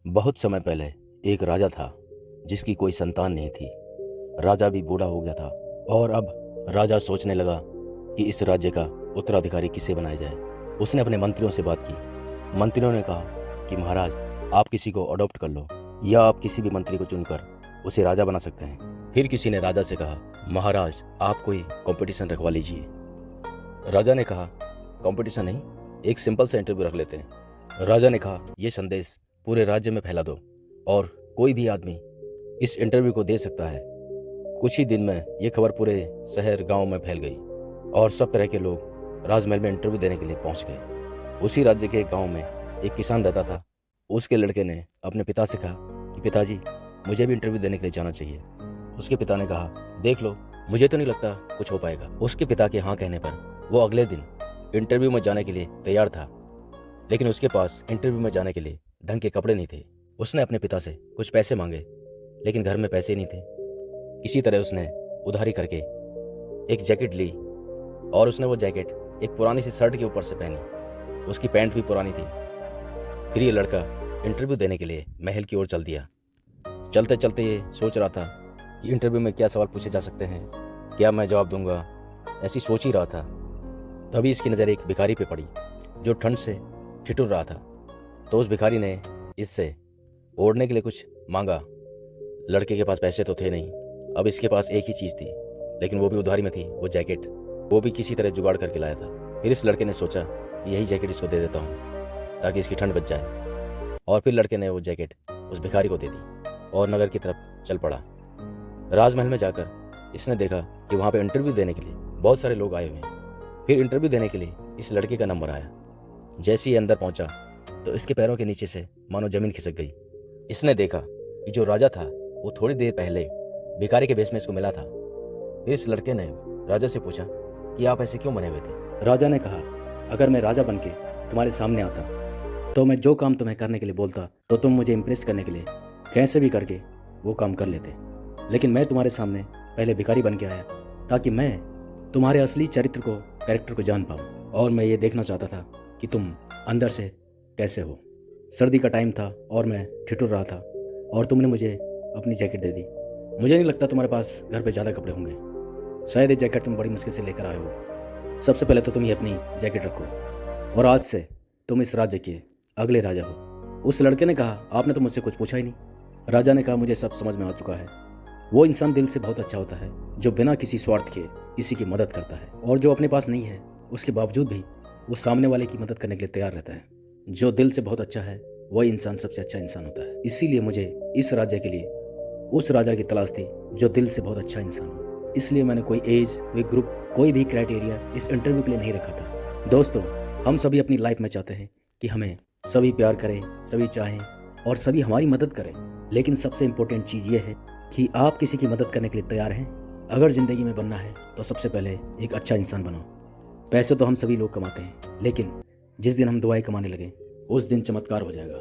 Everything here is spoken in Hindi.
बहुत समय पहले एक राजा था जिसकी कोई संतान नहीं थी। राजा भी बूढ़ा हो गया था और अब राजा सोचने लगा कि इस राज्य का उत्तराधिकारी किसे बनाया जाए। उसने अपने मंत्रियों से बात की। मंत्रियों ने कहा कि महाराज, आप किसी को अडॉप्ट कर लो या आप किसी भी मंत्री को चुनकर उसे राजा बना सकते हैं। फिर किसी ने राजा से कहा, महाराज आप कोई कंपटीशन रखवा लीजिए। राजा ने कहा, कंपटीशन नहीं, एक सिंपल सा इंटरव्यू रख लेते हैं। राजा ने कहा, यह संदेश पूरे राज्य में फैला दो और कोई भी आदमी इस इंटरव्यू को दे सकता है। कुछ ही दिन में यह खबर पूरे शहर गांव में फैल गई और सब तरह के लोग राजमहल में इंटरव्यू देने के लिए पहुंच गए। उसी राज्य के गांव में एक किसान रहता था। उसके लड़के ने अपने पिता से कहा कि पिताजी, मुझे भी इंटरव्यू देने के लिए जाना चाहिए। उसके पिता ने कहा, देख लो, मुझे तो नहीं लगता कुछ हो पाएगा। उसके पिता के हाँ कहने पर वो अगले दिन इंटरव्यू में जाने के लिए तैयार था, लेकिन उसके पास इंटरव्यू में जाने के लिए ढंग के कपड़े नहीं थे। उसने अपने पिता से कुछ पैसे मांगे, लेकिन घर में पैसे नहीं थे। किसी तरह उसने उधारी करके एक जैकेट ली और उसने वो जैकेट एक पुरानी सी शर्ट के ऊपर से पहनी। उसकी पैंट भी पुरानी थी। फिर ये लड़का इंटरव्यू देने के लिए महल की ओर चल दिया। चलते चलते ये सोच रहा था कि इंटरव्यू में क्या सवाल पूछे जा सकते हैं, क्या मैं जवाब दूंगा। ऐसी सोच ही रहा था। तभी इसकी नज़र एक भिखारी पे पड़ी जो ठंड से ठिठुर रहा था। तो उस भिखारी ने इससे ओढ़ने के लिए कुछ मांगा। लड़के के पास पैसे तो थे नहीं। अब इसके पास एक ही चीज़ थी, लेकिन वो भी उधारी में थी, वो जैकेट। वो भी किसी तरह जुगाड़ करके लाया था। फिर इस लड़के ने सोचा कि यही जैकेट इसको दे देता हूँ ताकि इसकी ठंड बच जाए। और फिर लड़के ने वो जैकेट उस भिखारी को दे दी और नगर की तरफ चल पड़ा। राजमहल में जाकर इसने देखा कि वहाँ पर इंटरव्यू देने के लिए बहुत सारे लोग आए हुए हैं। फिर इंटरव्यू देने के लिए इस लड़के का नंबर आया। जैसे ही अंदर पहुंचा तो इसके पैरों के नीचे से मानो जमीन खिसक गई। इसने देखा कि जो राजा था वो थोड़ी देर पहले भिखारी के भेष में इसको मिला था। फिर इस लड़के ने राजा से पूछा कि आप ऐसे क्यों बने हुए थे। राजा ने कहा, अगर मैं राजा बनके तुम्हारे सामने आता तो मैं जो काम तुम्हें करने के लिए बोलता तो तुम मुझे इम्प्रेस करने के लिए कैसे भी करके वो काम कर लेते। लेकिन मैं तुम्हारे सामने पहले भिखारी बन के आया ताकि मैं तुम्हारे असली चरित्र को, कैरेक्टर को जान पाऊँ। और मैं ये देखना चाहता था कि तुम अंदर से कैसे हो। सर्दी का टाइम था और मैं ठिठुर रहा था और तुमने मुझे अपनी जैकेट दे दी। मुझे नहीं लगता तुम्हारे पास घर पे ज़्यादा कपड़े होंगे। शायद ये जैकेट तुम बड़ी मुश्किल से लेकर आए हो। सबसे पहले तो तुम ये अपनी जैकेट रखो और आज से तुम इस राज्य के अगले राजा हो। उस लड़के ने कहा, आपने तो मुझसे कुछ पूछा ही नहीं। राजा ने कहा, मुझे सब समझ में आ चुका है। वो इंसान दिल से बहुत अच्छा होता है जो बिना किसी स्वार्थ के किसी की मदद करता है और जो अपने पास नहीं है उसके बावजूद भी वो सामने वाले की मदद करने के लिए तैयार रहता है। जो दिल से बहुत अच्छा है वही इंसान सबसे अच्छा इंसान होता है। इसीलिए मुझे इस राज्य के लिए उस राजा की तलाश थी जो दिल से बहुत अच्छा इंसान हो। इसलिए मैंने कोई एज, कोई ग्रुप, कोई भी क्राइटेरिया इस इंटरव्यू के लिए नहीं रखा था। दोस्तों, हम सभी अपनी लाइफ में चाहते हैं कि हमें सभी प्यार करें, सभी चाहें और सभी हमारी मदद करें। लेकिन सबसे इम्पोर्टेंट चीज़ ये है कि आप किसी की मदद करने के लिए तैयार हैं। अगर ज़िंदगी में बनना है तो सबसे पहले एक अच्छा इंसान बनो। पैसे तो हम सभी लोग कमाते हैं, लेकिन जिस दिन हम दुआएं कमाने लगे उस दिन चमत्कार हो जाएगा।